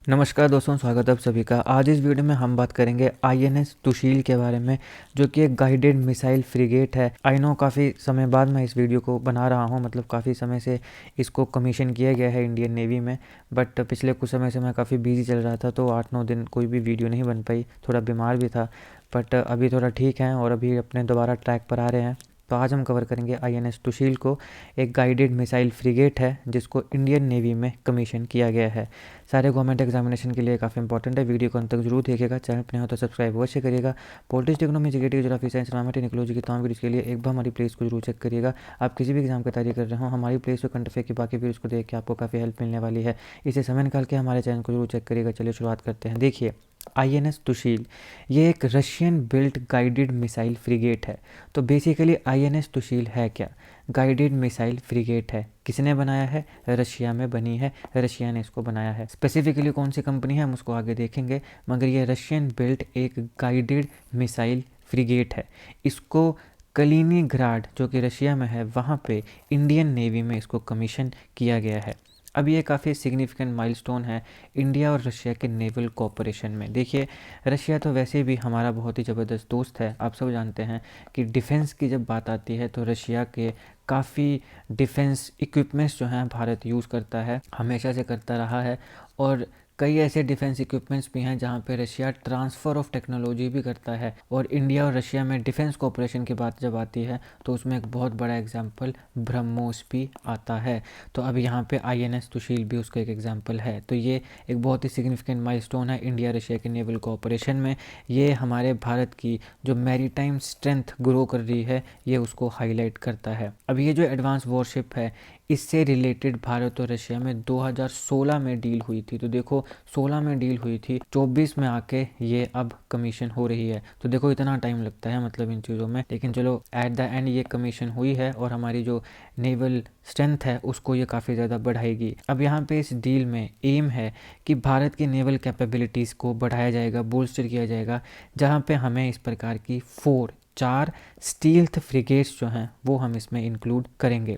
नमस्कार दोस्तों, स्वागत है आप सभी का। आज इस वीडियो में हम बात करेंगे आईएनएस तुशील के बारे में, जो कि एक गाइडेड मिसाइल फ्रिगेट है। आई नो काफ़ी समय बाद मैं इस वीडियो को बना रहा हूं, मतलब काफ़ी समय से इसको कमीशन किया गया है इंडियन नेवी में, बट पिछले कुछ समय से मैं काफ़ी बिजी चल रहा था, तो 8-9 दिन कोई भी वीडियो नहीं बन पाई। थोड़ा बीमार भी था, बट अभी थोड़ा ठीक है और अभी अपने दोबारा ट्रैक पर आ रहे हैं। तो आज हम कवर करेंगे आईएनएस तुशील को। एक गाइडेड मिसाइल फ्रिगेट है जिसको इंडियन नेवी में कमीशन किया गया है। सारे गवर्नमेंट एग्जामिनेशन के लिए काफ़ी इंपॉर्टेंट है। वीडियो को अंत तक जरूर देखिएगा। चैनल पर नहीं हो तो सब्सक्राइब अवश्य करिएगा। Politics, economy, GK, geography, science, environment, ecology की तमाम वीडियोज़ के लिए एक बार हमारी प्लेलिस्ट को जरूर चेक करिएगा। आप किसी भी एग्जाम की तैयारी कर रहे हो, हमारी प्लेलिस्ट को कंटेफे की बाकी वीडियोज़ को देख के आपको काफ़ी हेल्प मिलने वाली है। इसे समय निकाल के हमारे चैनल को जरूर चेक करिएगा। चलिए शुरुआत करते हैं। देखिए, आईएनएस तुशील ये एक Russian built guided missile frigate है। तो बेसिकली आईएनएस तुशील है क्या? गाइडेड मिसाइल फ्रिगेट है। किसने बनाया है? रशिया में बनी है, रशिया ने इसको बनाया है। स्पेसिफिकली कौन सी कंपनी है हम उसको आगे देखेंगे, मगर ये रशियन बिल्ट एक गाइडेड मिसाइल फ्रिगेट है। इसको कलिनिग्राड, जो कि रशिया में है, वहाँ पे इंडियन नेवी में इसको कमीशन किया गया है। अब ये काफ़ी सिग्निफिकेंट माइलस्टोन है इंडिया और रशिया के नेवल कोऑपरेशन में। देखिए, रशिया तो वैसे भी हमारा बहुत ही ज़बरदस्त दोस्त है। आप सब जानते हैं कि डिफेंस की जब बात आती है तो रशिया के काफ़ी डिफेंस इक्विपमेंट्स जो हैं भारत यूज़ करता है, हमेशा से करता रहा है। और कई ऐसे डिफेंस इक्विपमेंट्स भी हैं जहाँ पे रशिया ट्रांसफ़र ऑफ टेक्नोलॉजी भी करता है। और इंडिया और रशिया में डिफेंस कोऑपरेशन की बात जब आती है तो उसमें एक बहुत बड़ा एग्जाम्पल ब्रह्मोस भी आता है। तो अब यहाँ पे आईएनएस तुशील भी उसका एक एग्जाम्पल है। तो ये एक बहुत ही सिग्निफिकेंट माइलस्टोन है इंडिया रशिया के नेवल कोऑपरेशन में। ये हमारे भारत की जो मैरीटाइम स्ट्रेंथ ग्रो कर रही है, ये उसको हाईलाइट करता है। अब ये जो एडवांस वॉरशिप है, इससे रिलेटेड भारत और रशिया में 2016 में डील हुई थी। तो देखो, 16 में डील हुई थी, 24 में आके ये अब कमीशन हो रही है। तो देखो, इतना टाइम लगता है मतलब इन चीज़ों में, लेकिन चलो एट द एंड ये कमीशन हुई है और हमारी जो नेवल स्ट्रेंथ है उसको ये काफ़ी ज़्यादा बढ़ाएगी। अब यहाँ पे इस डील में एम है कि भारत की नेवल कैपेबिलिटीज़ को बढ़ाया जाएगा, बोल्स्टर किया जाएगा, जहाँ पे हमें इस प्रकार की 4 स्टील्थ फ्रिगेट्स जो हैं वो हम इसमें इंक्लूड करेंगे।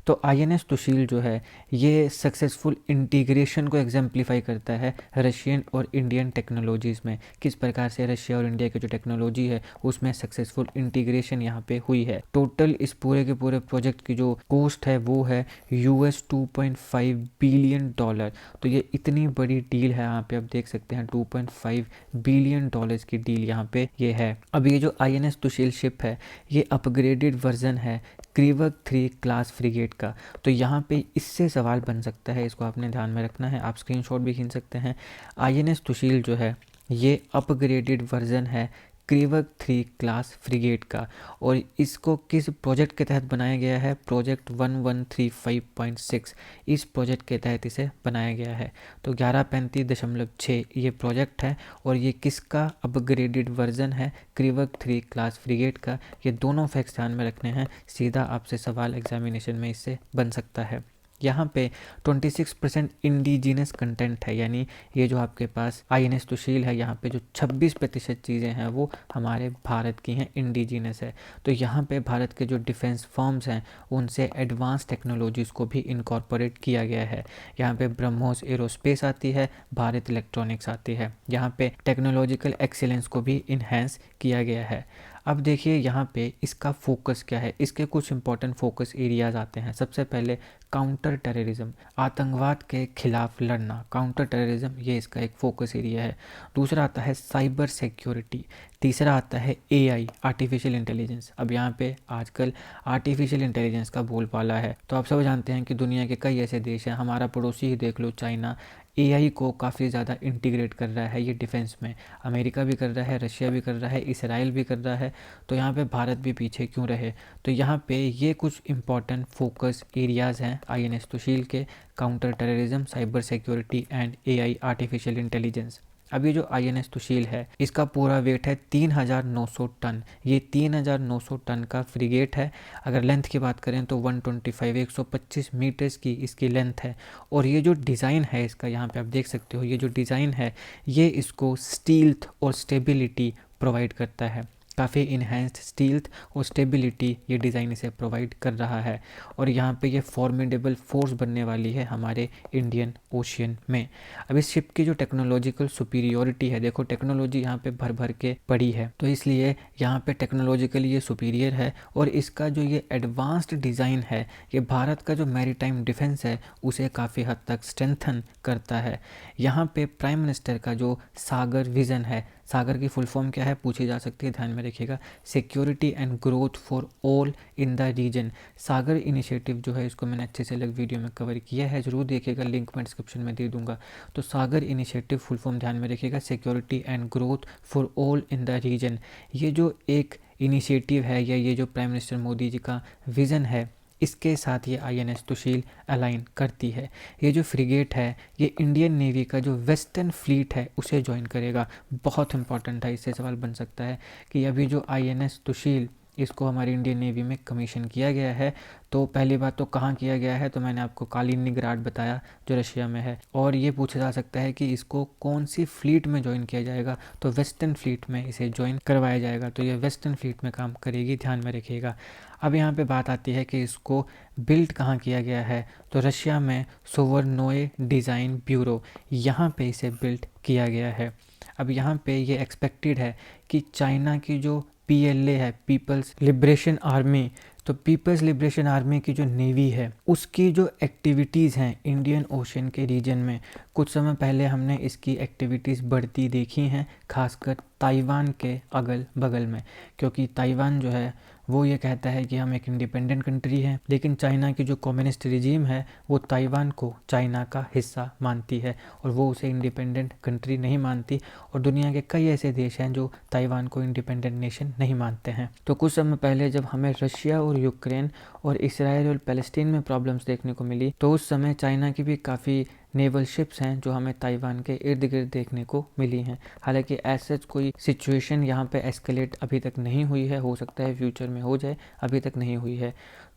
तो आईएनएस तुशील जो है ये सक्सेसफुल इंटीग्रेशन को एग्जाम्प्लीफाई करता है रशियन और इंडियन टेक्नोलॉजीज़ में। किस प्रकार से रशिया और इंडिया की जो टेक्नोलॉजी है उसमें सक्सेसफुल इंटीग्रेशन यहाँ पे हुई है। टोटल इस पूरे के पूरे प्रोजेक्ट की जो कॉस्ट है वो है $2.5 बिलियन। तो ये इतनी बड़ी डील है, यहाँ पे आप देख सकते हैं $2.5 बिलियन की डील यहाँ पे ये है। अब ये जो आईएनएस तुशील शिप है ये अपग्रेडेड वर्जन है क्रीवक 3 क्लास फ्रिगेट का। तो यहाँ पे इससे सवाल बन सकता है, इसको आपने ध्यान में रखना है। आप स्क्रीनशॉट भी खींच सकते हैं। आईएनएस तुशील जो है ये अपग्रेडेड वर्जन है क्रीवक 3 क्लास फ्रिगेट का, और इसको किस प्रोजेक्ट के तहत बनाया गया है? प्रोजेक्ट 1135.6, इस प्रोजेक्ट के तहत इसे बनाया गया है। तो 1135.6 ये प्रोजेक्ट है और ये किसका अपग्रेडेड वर्जन है? क्रीवक 3 क्लास फ्रिगेट का। ये दोनों फैक्ट्स ध्यान में रखने हैं, सीधा आपसे सवाल एग्जामिनेशन में इससे बन सकता है। यहाँ पे 26% इंडिजिनस कंटेंट है, यानी ये जो आपके पास आईएनएस तुशील है यहाँ पे जो 26% चीज़ें हैं वो हमारे भारत की हैं, इंडिजिनस है। तो यहाँ पे भारत के जो डिफेंस फर्म्स हैं उनसे एडवांस टेक्नोलॉजीज़ को भी इनकॉर्पोरेट किया गया है। यहाँ पे ब्रह्मोस एरोस्पेस आती है, भारत इलेक्ट्रॉनिक्स आती है। यहाँ पे टेक्नोलॉजिकल एक्सीलेंस को भी इन्हेंस किया गया है। अब देखिए यहाँ पे इसका फोकस क्या है, इसके कुछ इंपॉर्टेंट फोकस एरियाज आते हैं। सबसे पहले काउंटर टेररिज्म, आतंकवाद के खिलाफ लड़ना, काउंटर टेररिज्म ये इसका एक फोकस एरिया है। दूसरा आता है साइबर सिक्योरिटी। तीसरा आता है एआई, आर्टिफिशियल इंटेलिजेंस। अब यहाँ पे आजकल आर्टिफिशियल इंटेलिजेंस का बोलबाला है। तो आप सब जानते हैं कि दुनिया के कई ऐसे देश हैं, हमारा पड़ोसी ही देख लो चाइना, एआई को काफ़ी ज़्यादा इंटीग्रेट कर रहा है ये डिफेंस में। अमेरिका भी कर रहा है, रशिया भी कर रहा है, इसराइल भी कर रहा है। तो यहाँ पे भारत भी पीछे क्यों रहे? तो यहाँ पे ये कुछ इंपॉर्टेंट फोकस एरियाज़ हैं आईएनएस तुशील के: counter terrorism, cyber security and AI, artificial intelligence. अब ये जो आईएनएस तुशील है इसका पूरा वेट है 3900 टन। ये 3900 टन का फ्रिगेट है। अगर लेंथ की बात करें तो 125 मीटर्स की इसकी लेंथ है। और ये जो डिज़ाइन है इसका, यहाँ पे आप देख सकते हो, ये जो डिज़ाइन है ये इसको स्टील्थ और स्टेबिलिटी प्रोवाइड करता है। काफ़ी इन्हेंस्ड स्टील्थ और स्टेबिलिटी ये डिज़ाइन इसे प्रोवाइड कर रहा है और यहाँ पे ये फॉर्मिडेबल फोर्स बनने वाली है हमारे इंडियन ओशियन में। अब इस शिप की जो टेक्नोलॉजिकल सुपीरियोरिटी है, देखो टेक्नोलॉजी यहाँ पे भर भर के पड़ी है, तो इसलिए यहाँ पे टेक्नोलॉजिकली ये सुपीरियर है और इसका जो ये एडवांस्ड डिज़ाइन है ये भारत का जो मैरीटाइम डिफेंस है उसे काफ़ी हद तक स्ट्रेंथन करता है। यहाँ पे प्राइम मिनिस्टर का जो सागर विज़न है, सागर की फुल फॉर्म क्या है पूछी जा सकती है, ध्यान में रखिएगा, security and growth for all in the region. Sagar initiative जो है इसको मैंने अच्छे से अलग वीडियो में कवर किया है, ज़रूर देखिएगा, लिंक मैं डिस्क्रिप्शन में दे दूंगा। तो सागर इनिशिएटिव फुल फॉर्म ध्यान में रखिएगा, security and growth for all in the region. ये जो एक इनिशिएटिव है या ये जो प्राइम मिनिस्टर मोदी जी का विज़न है इसके साथ ये INS तुशील अलाइन करती है। ये जो फ्रिगेट है ये इंडियन नेवी का जो वेस्टर्न फ्लीट है उसे ज्वाइन करेगा। बहुत इंपॉर्टेंट है, इससे सवाल बन सकता है कि अभी जो INS तुशील इसको हमारी इंडियन नेवी में कमीशन किया गया है, तो पहली बात तो कहाँ किया गया है, तो मैंने आपको कालिनिंग्राड बताया जो रशिया में है। और ये पूछा जा सकता है कि इसको कौन सी फ्लीट में ज्वाइन किया जाएगा, तो वेस्टर्न फ्लीट में इसे ज्वाइन करवाया जाएगा। तो ये वेस्टर्न फ्लीट में काम करेगी, ध्यान में रखिएगा। अब यहाँ पे बात आती है कि इसको बिल्ड कहाँ किया गया है, तो रशिया में सोवर्नोए डिज़ाइन ब्यूरो, यहाँ पे इसे बिल्ड किया गया है। अब यहाँ पे ये एक्सपेक्टेड है कि चाइना की जो PLA है, पीपल्स लिबरेशन आर्मी, तो पीपल्स लिबरेशन आर्मी की जो नेवी है उसकी जो एक्टिविटीज़ हैं इंडियन ओशन के रीजन में, कुछ समय पहले हमने इसकी एक्टिविटीज़ बढ़ती देखी हैं, खासकर ताइवान के अगल बगल में, क्योंकि ताइवान जो है वो ये कहता है कि हम एक इंडिपेंडेंट कंट्री हैं, लेकिन चाइना की जो कम्युनिस्ट रिजीम है वो ताइवान को चाइना का हिस्सा मानती है और वो उसे इंडिपेंडेंट कंट्री नहीं मानती। और दुनिया के कई ऐसे देश हैं जो ताइवान को इंडिपेंडेंट नेशन नहीं मानते हैं। तो कुछ समय पहले जब हमें रशिया और यूक्रेन और इसराइल और पैलेस्टीन में प्रॉब्लम्स देखने को मिली, तो उस समय चाइना की भी काफ़ी नेवल शिप्स हैं जो हमें ताइवान के इर्द गिर्द देखने को मिली हैं। हालांकि ऐसा कोई सिचुएशन यहाँ पे एस्केलेट अभी तक नहीं हुई है, हो सकता है फ्यूचर में हो जाए, अभी तक नहीं हुई है।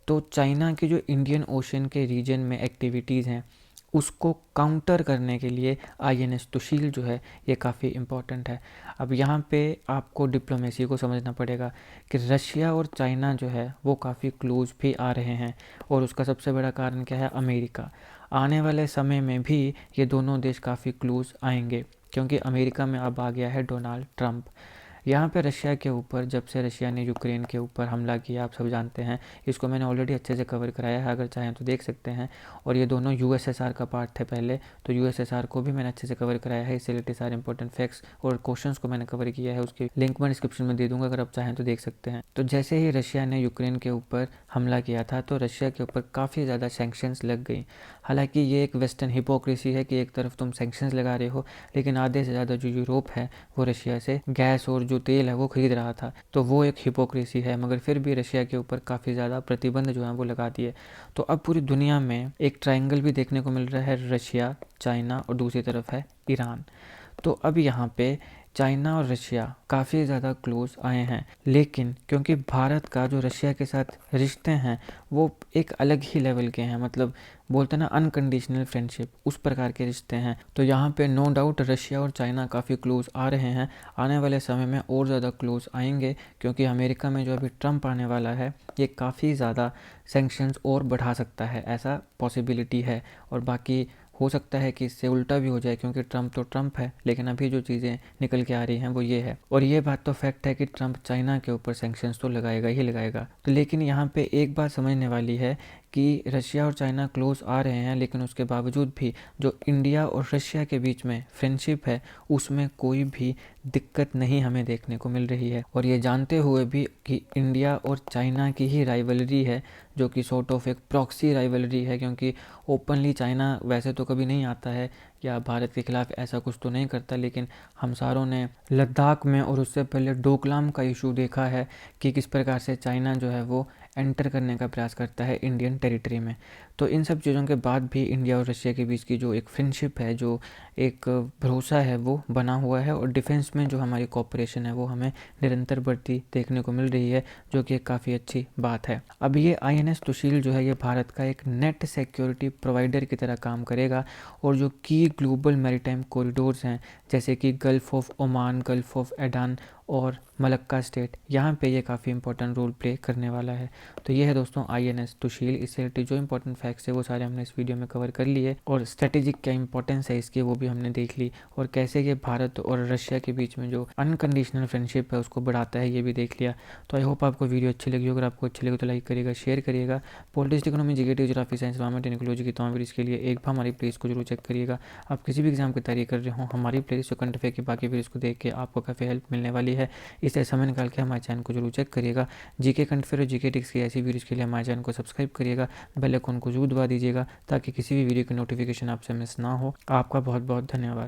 तो चाइना की जो इंडियन ओशन के रीजन में एक्टिविटीज़ हैं उसको काउंटर करने के लिए INS तुशील जो है ये काफ़ी इम्पॉर्टेंट है। अब यहाँ पे आपको डिप्लोमेसी को समझना पड़ेगा कि रशिया और चाइना जो है वो काफ़ी क्लोज भी आ रहे हैं और उसका सबसे बड़ा कारण क्या है, अमेरिका। आने वाले समय में भी ये दोनों देश काफ़ी क्लोज आएंगे क्योंकि अमेरिका में अब आ गया है डोनाल्ड ट्रंप। यहाँ पे रशिया के ऊपर, जब से रशिया ने यूक्रेन के ऊपर हमला किया, आप सब जानते हैं, इसको मैंने ऑलरेडी अच्छे से कवर कराया है, अगर चाहें तो देख सकते हैं। और ये दोनों USSR का पार्ट थे पहले, तो USSR को भी मैंने अच्छे से कवर कराया है, इससे रिलेटेड सारे इंपॉर्टेंट फैक्ट्स और क्वेश्चंस को मैंने कवर किया है, उसकी लिंक मैं डिस्क्रिप्शन में दे दूँगा, अगर आप चाहें तो देख सकते हैं। तो जैसे ही रशिया ने यूक्रेन के ऊपर हमला किया था तो रशिया के ऊपर काफ़ी ज़्यादा सैंक्शंस लग गई। हालांकि ये एक वेस्टर्न हिपोक्रेसी है कि एक तरफ तुम सैंक्शंस लगा रहे हो, लेकिन आधे से ज़्यादा जो यूरोप है वो रशिया से गैस और जो तेल है वो खरीद रहा था, तो वो एक हिपोक्रेसी है। मगर फिर भी रशिया के ऊपर काफ़ी ज़्यादा प्रतिबंध जो है वो लगा दिए। तो अब पूरी दुनिया में एक ट्रायंगल भी देखने को मिल रहा है, रशिया, चाइना और दूसरी तरफ है ईरान। तो अब यहाँ पे चाइना और रशिया काफ़ी ज़्यादा क्लोज आए हैं, लेकिन क्योंकि भारत का जो रशिया के साथ रिश्ते हैं वो एक अलग ही लेवल के हैं, मतलब बोलते हैं ना अनकंडीशनल फ्रेंडशिप, उस प्रकार के रिश्ते हैं। तो यहाँ पे नो डाउट रशिया और चाइना काफ़ी क्लोज आ रहे हैं, आने वाले समय में और ज़्यादा क्लोज आएंगे, क्योंकि अमेरिका में जो अभी ट्रंप आने वाला है ये काफ़ी ज़्यादा सैंक्शंस और बढ़ा सकता है, ऐसा पॉसिबिलिटी है। और बाकी हो सकता है कि इससे उल्टा भी हो जाए, क्योंकि ट्रंप तो ट्रंप है, लेकिन अभी जो चीज़ें निकल के आ रही हैं वो ये है। और ये बात तो फैक्ट है कि ट्रंप चाइना के ऊपर सैंक्शंस तो लगाएगा ही लगाएगा। तो लेकिन यहाँ पे एक बात समझने वाली है कि रशिया और चाइना क्लोज आ रहे हैं, लेकिन उसके बावजूद भी जो इंडिया और रशिया के बीच में फ्रेंडशिप है उसमें कोई भी दिक्कत नहीं हमें देखने को मिल रही है। और ये जानते हुए भी कि इंडिया और चाइना की ही राइवलरी है, जो कि सॉर्ट ऑफ एक प्रॉक्सी राइवलरी है, क्योंकि ओपनली चाइना वैसे तो कभी नहीं आता है या भारत के खिलाफ ऐसा कुछ तो नहीं करता, लेकिन हम सारों ने लद्दाख में और उससे पहले डोकलाम का इशू देखा है कि किस प्रकार से चाइना जो है वो एंटर करने का प्रयास करता है इंडियन टेरिटरी में। तो इन सब चीज़ों के बाद भी इंडिया और रशिया के बीच की जो एक फ्रेंडशिप है, जो एक भरोसा है, वो बना हुआ है और डिफेंस में जो हमारी कोऑपरेशन है वो हमें निरंतर बढ़ती देखने को मिल रही है, जो कि एक काफ़ी अच्छी बात है। अब ये आईएनएस तुशील जो है ये भारत का एक नेट सिक्योरिटी प्रोवाइडर की तरह काम करेगा और जो की ग्लोबल मैरीटाइम कॉरिडोर्स हैं जैसे कि gulf of Oman, gulf of Aden और मलक्का स्टेट, यहाँ पे ये काफ़ी इंपॉर्टेंट रोल प्ले करने वाला है। तो ये है दोस्तों आईएनएस तुशील। इससे रिलेटेड जो इंपॉर्टेंट फैक्ट्स है वो सारे हमने इस वीडियो में कवर कर लिए और स्ट्रेटेजिक क्या इंपॉर्टेंस है इसकी वो भी हमने देख ली, और कैसे ये भारत और रशिया के बीच में जो अनकंडीशनल फ्रेंडशिप है उसको बढ़ाता है ये भी देख लिया। तो आई होप आपको वीडियो अच्छी लगी। अगर आपको अच्छी लगी तो लाइक करिएगा, शेयर करिएगा। Politics, economy, GK, geography, science, environment, ecology की तमाम वीडियोज़ के लिए एक बार हमारी प्लेलिस्ट को जरूर चेक करिएगा। आप किसी भी एग्जाम की तैयारी कर रहे हो, हमारी प्लेलिस्ट करंट अफेयर की बाकी वीडियोज़ को देख के आपको काफ़ी हेल्प मिलने वाली है। इससे समय निकाल के हमारे चैनल को जरूर चेक करिएगा। जीके करंट अफेयर और जीके टिक्स की ऐसी वीडियोज़ के लिए हमारे चैनल को सब्सक्राइब करिएगा, बेल आइकन को जरूर दबा दीजिएगा ताकि किसी भी वीडियो की नोटिफिकेशन आपसे मिस ना हो। आपका बहुत बहुत धन्यवाद।